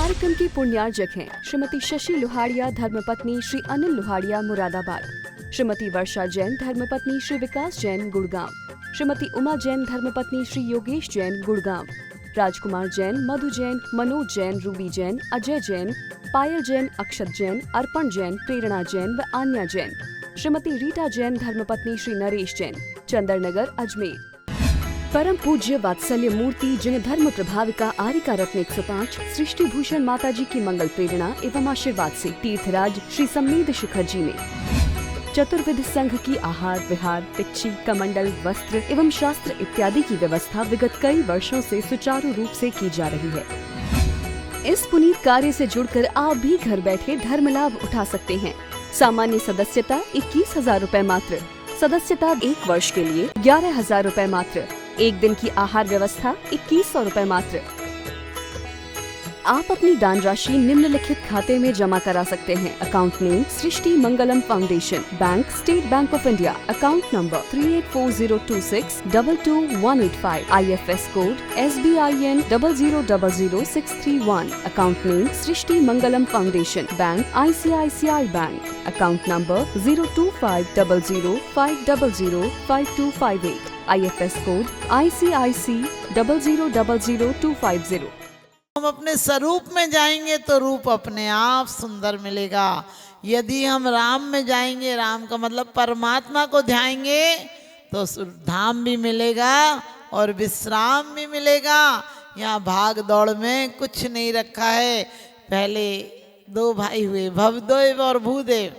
कार्यक्रम की पुण्यार्जक हैं श्रीमती शशि लोहाड़िया धर्मपत्नी श्री अनिल लोहाड़िया मुरादाबाद, श्रीमती वर्षा जैन धर्मपत्नी श्री विकास जैन गुड़गांव, श्रीमती उमा जैन धर्मपत्नी श्री योगेश जैन गुड़गांव, राजकुमार जैन, मधु जैन, मनोज जैन, रूबी जैन, अजय जैन, पायल जैन, अक्षत जैन, अर्पण जैन, प्रेरणा जैन व आन्या जैन, श्रीमती रीटा जैन धर्मपत्नी श्री नरेश जैन, चंदरनगर अजमेर। परम पूज्य वात्सल्य मूर्ति जिन धर्म प्रभाविका आरिका रत्न 105 सृष्टि भूषण माता जी की मंगल प्रेरणा एवं आशीर्वाद से तीर्थराज श्री सम्मेद शिखर जी में चतुर्विध संघ की आहार विहार, पिच्छी, कमंडल, वस्त्र एवं शास्त्र इत्यादि की व्यवस्था विगत कई वर्षों से सुचारू रूप से की जा रही है। इस पुनीत कार्य से जुड़कर आप भी घर बैठे धर्म लाभ उठा सकते हैं। सामान्य सदस्यता 21,000 रूपए मात्र, सदस्यता 1 वर्ष के लिए 11,000 रूपए मात्र, एक दिन की आहार व्यवस्था 2100 रूपए मात्र। आप अपनी दान राशि निम्नलिखित खाते में जमा करा सकते हैं। Account name Srishti Mangalam foundation, bank state bank of India, account number 384026222185, IFS code SBIN 000631, account name Srishti Mangalam foundation, bank ICICI bank, account number 0250050052258, IFS code ICIC 000250। हम अपने स्वरूप में जाएंगे तो रूप अपने आप सुंदर मिलेगा। यदि हम राम में जाएंगे, राम का मतलब परमात्मा को ध्याएंगे, तो धाम भी मिलेगा और विश्राम भी मिलेगा। यहाँ भाग दौड़ में कुछ नहीं रखा है। पहले 2 भाई हुए, भवदेव और भूदेव।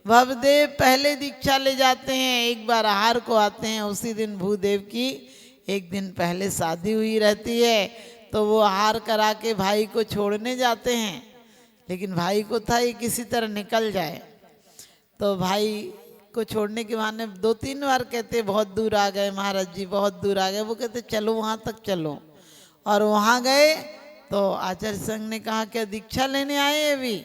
भवदेव पहले दीक्षा ले जाते हैं, एक बार आहार को आते हैं। उसी दिन भूदेव की एक दिन पहले शादी हुई रहती है, तो वो आहार करा के भाई को छोड़ने जाते हैं। लेकिन भाई को था ये किसी तरह निकल जाए, तो भाई को छोड़ने के बहाने 2-3 बार कहते बहुत दूर आ गए महाराज जी, बहुत दूर आ गए। वो कहते चलो वहाँ तक चलो, और वहाँ गए तो आचार्य संघ ने कहा क्या दीक्षा लेने आए अभी?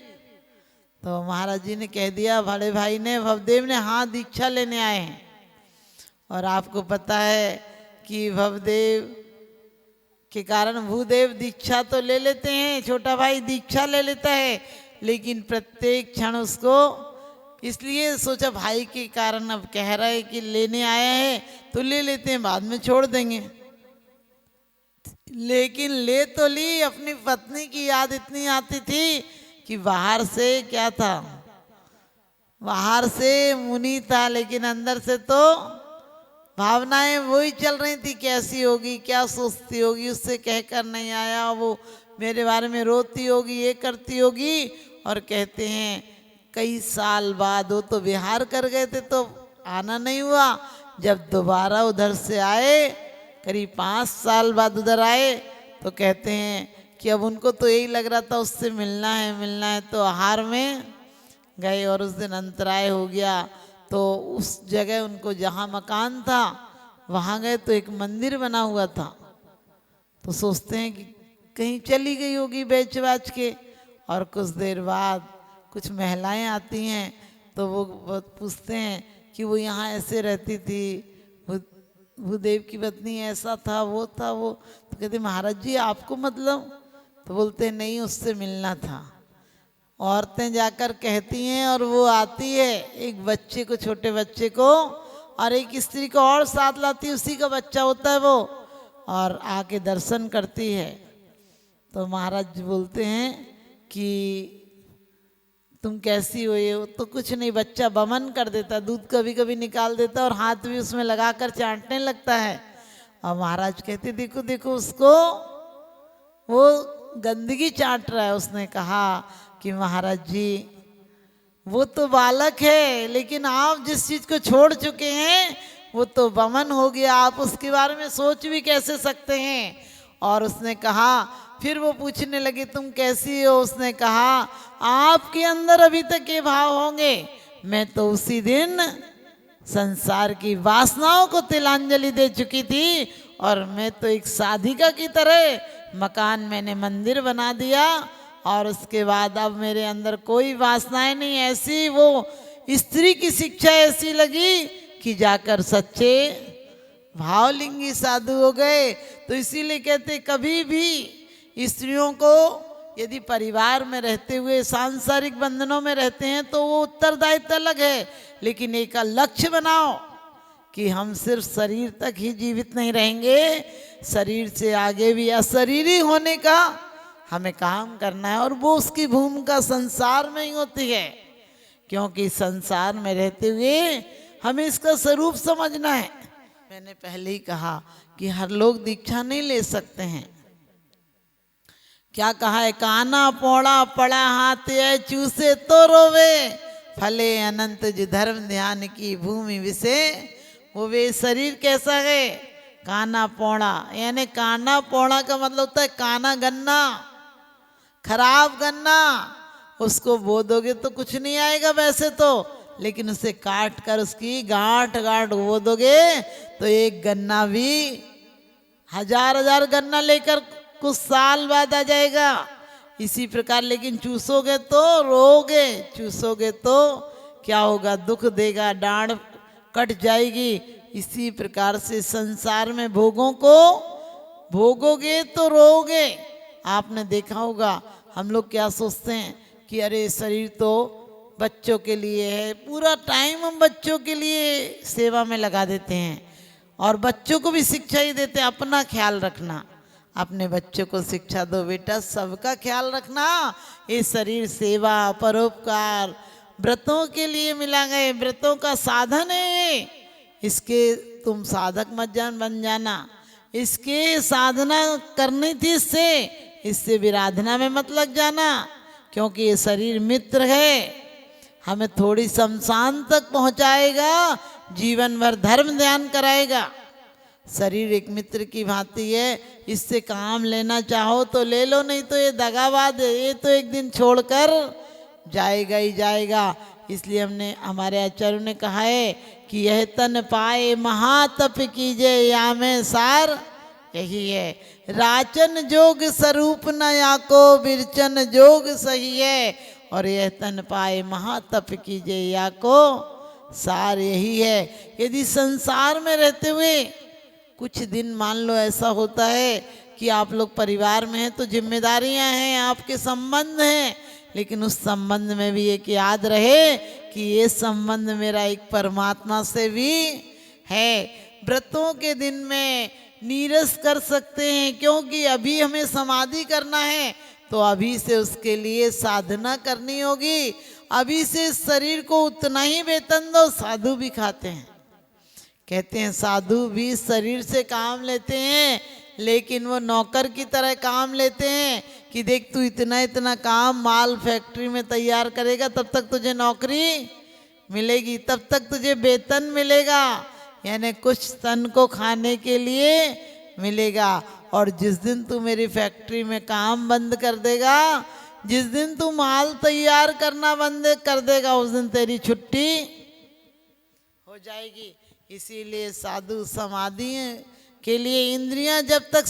तो महाराज जी ने कह दिया, बड़े भाई ने, भवदेव ने, हाँ दीक्षा लेने आए हैं। और आपको पता है कि भवदेव के कारण भूदेव दीक्षा तो ले लेते हैं, छोटा भाई दीक्षा ले लेता है, लेकिन प्रत्येक क्षण उसको इसलिए सोचा भाई के कारण अब कह रहा है कि लेने आया है तो ले लेते हैं, बाद में छोड़ देंगे। लेकिन ले तो ली, अपनी पत्नी की याद इतनी आती थी कि बाहर से क्या था, बाहर से मुनि था, लेकिन अंदर से तो भावनाएं वही चल रही थी, कैसी होगी, क्या सोचती होगी, उससे कहकर नहीं आया, वो मेरे बारे में रोती होगी, ये करती होगी। और कहते हैं कई साल बाद, वो तो बिहार कर गए थे तो आना नहीं हुआ, जब दोबारा उधर से आए, करीब 5 साल बाद उधर आए, तो कहते हैं कि अब उनको तो यही लग रहा था उससे मिलना है, तो आहार में गए और उस दिन अंतराय हो गया। तो उस जगह उनको जहाँ मकान था वहाँ गए तो एक मंदिर बना हुआ था, तो सोचते हैं कि कहीं चली गई होगी बेच बाच के। और कुछ देर बाद कुछ महिलाएं आती हैं, तो वो पूछते हैं कि वो यहाँ ऐसे रहती थी, भूदेव की पत्नी, ऐसा था वो था वो। तो कहते महाराज जी आपको मतलब? तो बोलते नहीं, उससे मिलना था। औरतें जाकर कहती हैं और वो आती है, एक बच्चे को, छोटे बच्चे को, और एक स्त्री को और साथ लाती है, उसी का बच्चा होता है वो, और आके दर्शन करती है। तो महाराज जी बोलते हैं कि तुम कैसी हो? ये तो कुछ नहीं, बच्चा बमन कर देता, दूध कभी कभी निकाल देता और हाथ भी उसमें लगाकर चाटने लगता है। और महाराज कहते देखो देखो उसको, वो गंदगी चाट रहा है। उसने कहा कि महाराज जी वो तो बालक है, लेकिन आप जिस चीज को छोड़ चुके हैं वो तो बमन हो गया, आप उसके बारे में सोच भी कैसे सकते हैं? और उसने कहा, फिर वो पूछने लगे तुम कैसी हो? उसने कहा आपके अंदर अभी तक ये भाव होंगे, मैं तो उसी दिन संसार की वासनाओं को तिलांजलि दे चुकी थी, और मैं तो एक साधिका की तरह मकान मैंने मंदिर बना दिया, और उसके बाद अब मेरे अंदर कोई वासनाएं नहीं। ऐसी वो स्त्री की शिक्षा ऐसी लगी कि जाकर सच्चे भावलिंगी साधु हो गए। तो इसीलिए कहते कभी भी स्त्रियों को यदि परिवार में रहते हुए सांसारिक बंधनों में रहते हैं तो वो उत्तरदायित्व अलग है, लेकिन एक लक्ष्य बनाओ कि हम सिर्फ शरीर तक ही जीवित नहीं रहेंगे, शरीर से आगे भी अशरीरी होने का हमें काम करना है। और वो उसकी भूमिका संसार में ही होती है, क्योंकि संसार में रहते हुए हमें इसका स्वरूप समझना है। मैंने पहले ही कहा कि हर लोग दीक्षा नहीं ले सकते हैं। क्या कहा है, काना पौड़ा पड़ा हाथ है चूसे तो रोवे, फले अनंत जो धर्म ध्यान की भूमि विषे वो वे। शरीर कैसा है, काना पौड़ा, यानी काना पौड़ा का मतलब होता है काना गन्ना, खराब गन्ना। उसको बो दोगे तो कुछ नहीं आएगा वैसे तो, लेकिन उसे काट कर उसकी गांठ गांठ बो दोगे तो एक गन्ना भी हजार हजार गन्ना लेकर कुछ साल बाद आ जाएगा। इसी प्रकार लेकिन चूसोगे तो रोगे, चूसोगे तो क्या होगा, दुख देगा, डांड कट जाएगी। इसी प्रकार से संसार में भोगों को भोगोगे तो रोगे। आपने देखा होगा हम लोग क्या सोचते हैं कि अरे शरीर तो बच्चों के लिए है, पूरा टाइम हम बच्चों के लिए सेवा में लगा देते हैं और बच्चों को भी शिक्षा ही देते हैं अपना ख्याल रखना। अपने बच्चों को शिक्षा दो बेटा, सबका ख्याल रखना। ये शरीर सेवा परोपकार व्रतों के लिए मिला गए, व्रतों का साधन है। इसके तुम साधक मत बन जाना, इसके साधना करनी थी, इससे विराधना में मत लग जाना, क्योंकि ये शरीर मित्र है, हमें थोड़ी शमशान तक पहुंचाएगा, जीवन भर धर्म ध्यान कराएगा। शरीर एक मित्र की भांति है, इससे काम लेना चाहो तो ले लो, नहीं तो ये दगाबाज है, ये तो एक दिन छोड़कर जाएगा ही जाएगा। इसलिए हमने हमारे आचार्यों ने कहा है कि यह तन पाए महातप कीजिए या में सार यही है। राचन जोग स्वरूप न या को बिरचन जोग सही है, और यह तन पाए महातप कीजिए या को सार यही है। यदि संसार में रहते हुए कुछ दिन मान लो ऐसा होता है कि आप लोग परिवार में हैं तो जिम्मेदारियां हैं, आपके संबंध हैं, लेकिन उस संबंध में भी एक याद रहे कि ये संबंध मेरा एक परमात्मा से भी है। व्रतों के दिन में नीरस कर सकते हैं, क्योंकि अभी हमें समाधि करना है तो अभी से उसके लिए साधना करनी होगी। अभी से शरीर को उतना ही वेतन दो। साधु भी खाते हैं, कहते हैं साधु भी शरीर से काम लेते हैं, लेकिन वो नौकर की तरह काम लेते हैं कि देख तू इतना इतना काम माल फैक्ट्री में तैयार करेगा, तब तक तुझे नौकरी मिलेगी, तब तक तुझे वेतन मिलेगा, यानी कुछ तन को खाने के लिए मिलेगा। और जिस दिन तू मेरी फैक्ट्री में काम बंद कर देगा, जिस दिन तू माल तैयार करना बंद कर देगा, उस दिन तेरी छुट्टी हो जाएगी। इसीलिए साधु समाधि के लिए इंद्रियां जब तक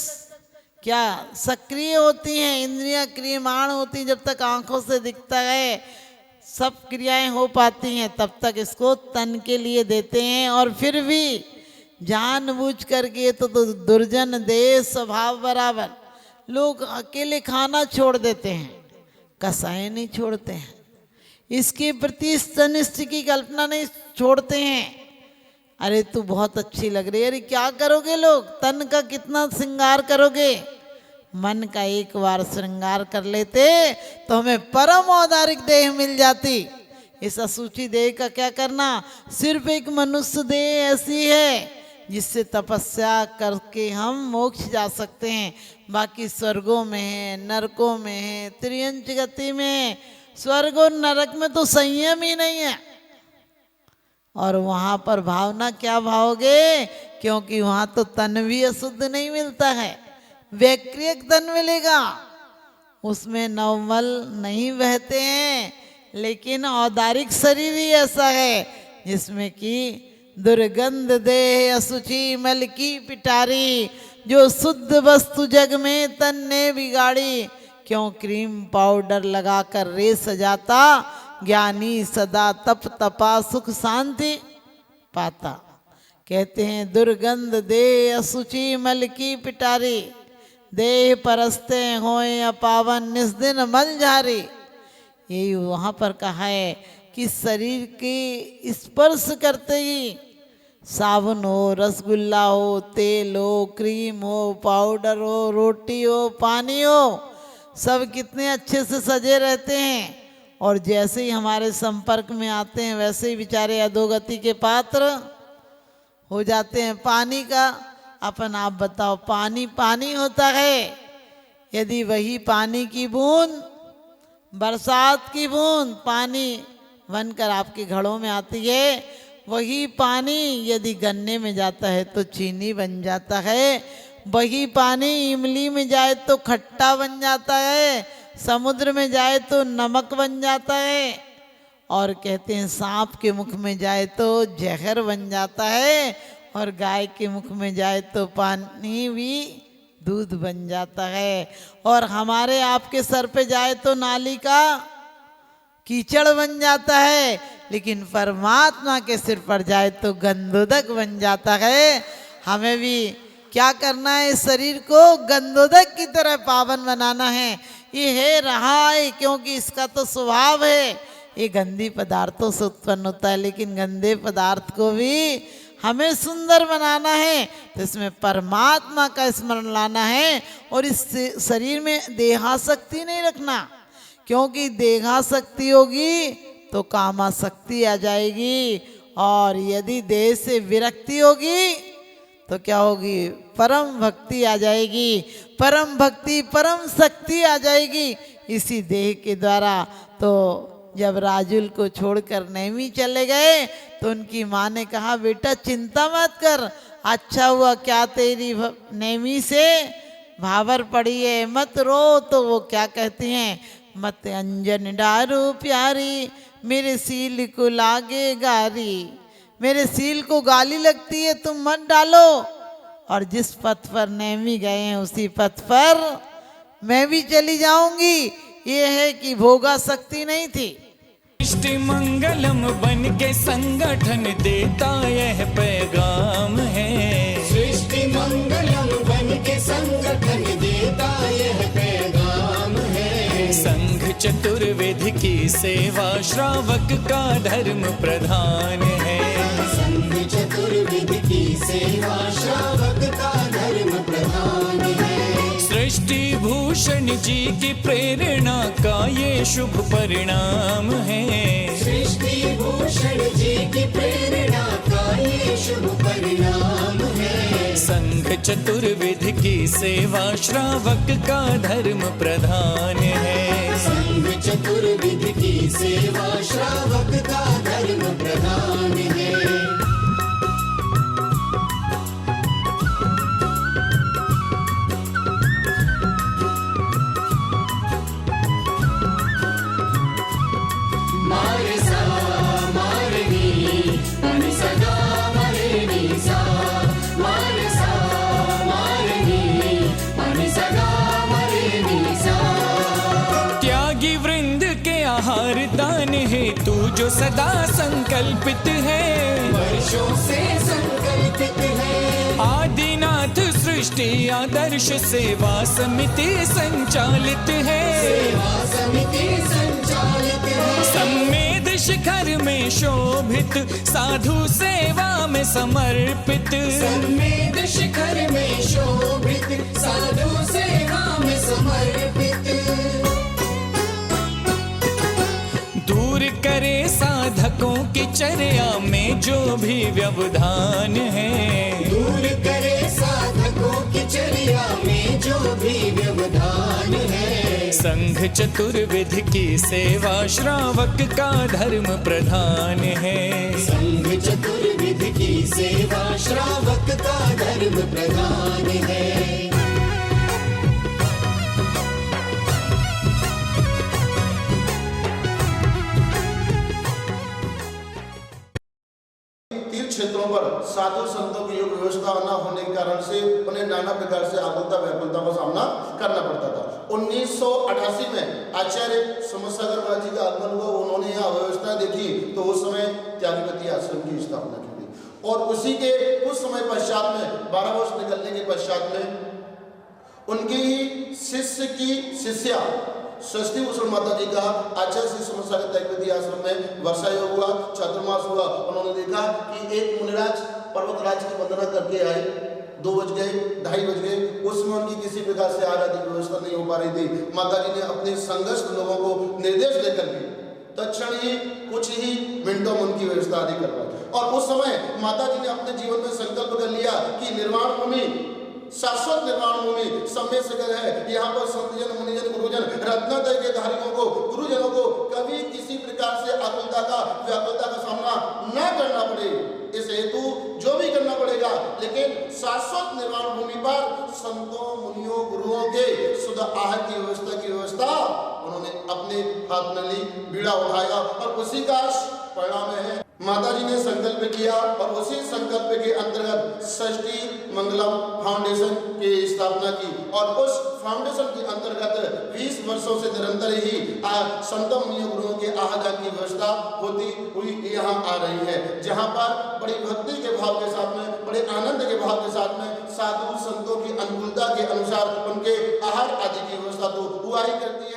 क्या सक्रिय होती हैं, इंद्रियां क्रियमाण होती हैं, जब तक आंखों से दिखता है सब क्रियाएं हो पाती हैं, तब तक इसको तन के लिए देते हैं। और फिर भी जानबूझ करके तो दुर्जन देश स्वभाव बराबर लोग अकेले खाना छोड़ देते हैं, कसाई नहीं छोड़ते हैं, इसके प्रति तनिष्ठ की कल्पना नहीं छोड़ते हैं। अरे तू बहुत अच्छी लग रही है, अरे क्या करोगे लोग, तन का कितना श्रृंगार करोगे। मन का एक बार श्रृंगार कर लेते तो हमें परम औदारिक देह मिल जाती। इस असूची देह का क्या करना, सिर्फ एक मनुष्य देह ऐसी है जिससे तपस्या करके हम मोक्ष जा सकते हैं। बाकी स्वर्गों में है, नरकों में है, त्रियंच गति में, स्वर्ग और नरक में तो संयम ही नहीं है। और वहाँ पर भावना क्या भाओगे, क्योंकि वहाँ तो तन भी अशुद्ध नहीं मिलता है, वैक्रियक तन मिलेगा, उसमें नवमल नहीं बहते हैं, लेकिन औदारिक शरीर ही ऐसा है जिसमें कि दुर्गंध देह असुचि मल की पिटारी, जो शुद्ध वस्तु जग में तन ने बिगाड़ी। क्यों क्रीम पाउडर लगाकर रे सजाता, ज्ञानी सदा तप तपा सुख शांति पाता। कहते हैं दुर्गंध दे असुचि मल की पिटारी, देह परस्ते होए अपावन निस दिन मल झारी। यही वहाँ पर कहा है कि शरीर के स्पर्श करते ही साबुन हो, रसगुल्ला हो, तेल हो, क्रीम हो, पाउडर हो, रोटी हो, पानी हो, सब कितने अच्छे से सजे रहते हैं। और जैसे ही हमारे संपर्क में आते हैं वैसे ही बेचारे अधोगति के पात्र हो जाते हैं। पानी का अपन आप बताओ, पानी पानी होता है, यदि वही पानी की बूंद, बरसात की बूंद पानी बनकर आपके घड़ों में आती है, वही पानी यदि गन्ने में जाता है तो चीनी बन जाता है, वही पानी इमली में जाए तो खट्टा बन जाता है, समुद्र में जाए तो नमक बन जाता है, और कहते हैं सांप के मुख में जाए तो जहर बन जाता है, और गाय के मुख में जाए तो पानी भी दूध बन जाता है, और हमारे आपके सर पे जाए तो नाली का कीचड़ बन जाता है, लेकिन परमात्मा के सिर पर जाए तो गंधोदक बन जाता है। हमें भी क्या करना है, इस शरीर को गंधोदक की तरह पावन बनाना है। ये है रहा है क्योंकि इसका तो स्वभाव है, ये गंदी पदार्थों से उत्पन्न होता है, लेकिन गंदे पदार्थ को भी हमें सुंदर बनाना है, तो इसमें परमात्मा का स्मरण लाना है। और इस शरीर में देहासक्ति नहीं रखना, क्योंकि देहासक्ति होगी तो कामासक्ति आ जाएगी, और यदि देह से विरक्ति होगी तो क्या होगी, परम भक्ति आ जाएगी, परम भक्ति परम शक्ति आ जाएगी इसी देह के द्वारा। तो जब राजुल को छोड़कर नैमी चले गए तो उनकी माँ ने कहा, बेटा चिंता मत कर, अच्छा हुआ क्या तेरी नैमी से भावर पड़ी है, मत रो। तो वो क्या कहती हैं, मत अंजन डारू प्यारी, मेरे सील को लागे गारी, मेरे सील को गाली लगती है, तुम मत डालो। और जिस पथ पर नैमी गए हैं उसी पथ पर मैं भी चली जाऊंगी। ये है कि भोगा शक्ति नहीं थी। सृष्टि मंगलम बन के संगठन देता यह पैगाम है, सृष्टि मंगलम बन के संगठन देता यह पैगाम है। संघ चतुर्वेद की सेवा श्रावक का धर्म प्रधान है, संघ चतुर्वेद की सेवा श्रावक का धर्म प्रधान है। सृष्टि भूषण जी की प्रेरणा का ये शुभ परिणाम है, सृष्टि भूषण जी की प्रेरणा का ये शुभ परिणाम है। संघ चतुर्वेद की सेवा श्रावक का धर्म प्रधान है, संघ चतुर्वेद की सेवा श्रावक का धर्म प्रधान है। मारे सा मारे नी मारे सदा मारे नी सा, मारे सा मारे नी मारे सदा मारे नी सा। त्यागी वृंद के आहार दान है तू जो सदा संकल्पित है, वर्षों से संकल्पित है। आदिनाथ सृष्टि आदर्श सेवा समिति संचालित है, सेवा समिति संचालित है। सम्मेद शिखर में शोभित साधु सेवा में समर्पित, सम्मेद शिखर में शोभित साधु सेवा में समर्पित। दूर करे साधकों की चर्या में जो भी व्यवधान है, दूर करे साधकों की चर्या में जो भी व्यवधान है। संघ चतुर्विध की सेवा श्रावक का धर्म प्रधान है, संघ चतुर्विध की सेवा श्रावक का धर्म प्रधान है। तीर्थ क्षेत्रों पर साधु संतों की योग व्यवस्था न होने के कारण से उन्हें नाना प्रकार से आकुलता व्याकुलता का सामना करना पड़ता था। 1988 में आचार्य समसागर महाराज जी का आगमन हुआ, उन्होंने यहाँ व्यवस्था देखी तो उस समय त्यागपति आश्रम की स्थापना की गई। और उसी के कुछ समय पश्चात में 12 वर्ष निकलने के पश्चात में उनकी ही शिष्य की शिष्या षष्ठी भूषण माता जी का आचार्य श्री समसागर तैकविधि आश्रम में वर्षा योग हुआ, चातुर्मास हुआ। उन्होंने देखा कि एक मुनिराज पर्वतराज की वंदना करके आए, 2 बज गए, 2:30 बज गए, उसमें उनकी किसी प्रकार से आराध्य की व्यवस्था नहीं हो पा रही थी। माता जी ने अपने संघर्ष लोगों को निर्देश देकर के तत्क्षण ही कुछ ही मिनटों में उनकी व्यवस्था आदि करवाई। और उस समय माता जी ने अपने जीवन में संकल्प कर लिया कि निर्वाण भूमि, शाश्वत निर्वाण भूमि समय सगर है। यहाँ पर संतजन, मुनिजन, गुरुजन, रत्नोदय के धारियों को, गुरुजनों को कभी किसी प्रकार से आकुलता का, व्याकुलता का सामना न करना पड़े, इस हेतु जो भी करना पड़ेगा, लेकिन शाश्वत निर्वाण भूमि पर संतों, मुनियों, गुरुओं के शुद्ध आहार की व्यवस्था उन्होंने अपने हाथ में ली, बीड़ा उठाया और उसी का परिणाम है माता जी ने संकल्प किया और उसी संकल्प के अंतर्गत षष्ठी मंगलम फाउंडेशन की स्थापना की। और उस फाउंडेशन के अंतर्गत 20 वर्षों से निरंतर ही संतों, मुनियों, गुरुओं के आहार की व्यवस्था होती हुई यहाँ आ रही है, जहाँ पर बड़ी भक्ति के भाव के साथ में, बड़े आनंद के भाव के साथ में साधु संतों की अनुकूलता के अनुसार उनके आहार आदि की व्यवस्था तो हुआ ही करती है।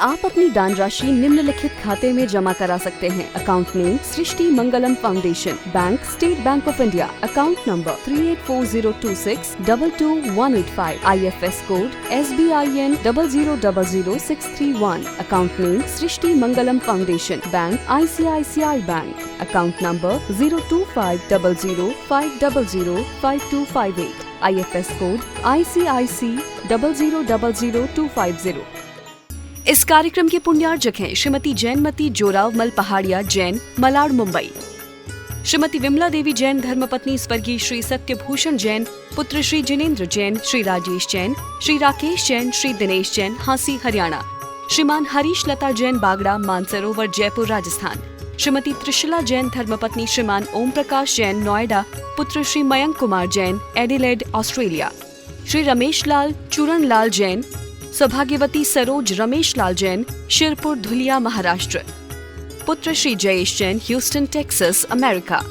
आप अपनी दान राशि निम्नलिखित खाते में जमा करा सकते हैं। Account name Srishti Mangalam foundation, bank state bank of India, account number 384026222185, IFS code SBIN 0000631, account name Srishti Mangalam foundation, bank ICICI bank, account number 02500500528, IFS code ICIC 0000250। इस कार्यक्रम के पुण्यार्जक हैं श्रीमती जैनमती जोरावमल पहाड़िया जैन, मलाड, मुंबई। श्रीमती विमला देवी जैन धर्मपत्नी स्वर्गीय श्री सत्यभूषण जैन, पुत्र श्री जिनेन्द्र जैन, श्री राजेश जैन, श्री राकेश जैन, श्री दिनेश जैन, हांसी, हरियाणा। श्रीमान हरीश लता जैन बागड़ा, मानसरोवर, जयपुर, राजस्थान। श्रीमती त्रिशला जैन धर्मपत्नी श्रीमान ओम प्रकाश जैन, नोएडा, पुत्र श्री मयंक कुमार जैन, एडिलेड, ऑस्ट्रेलिया। श्री रमेश लाल चूरण लाल जैन, सौभाग्यवती सरोज रमेश लाल जैन, शिरपुर, धुलिया, महाराष्ट्र। पुत्र Shri Jayesh Jain, Houston, Texas, America.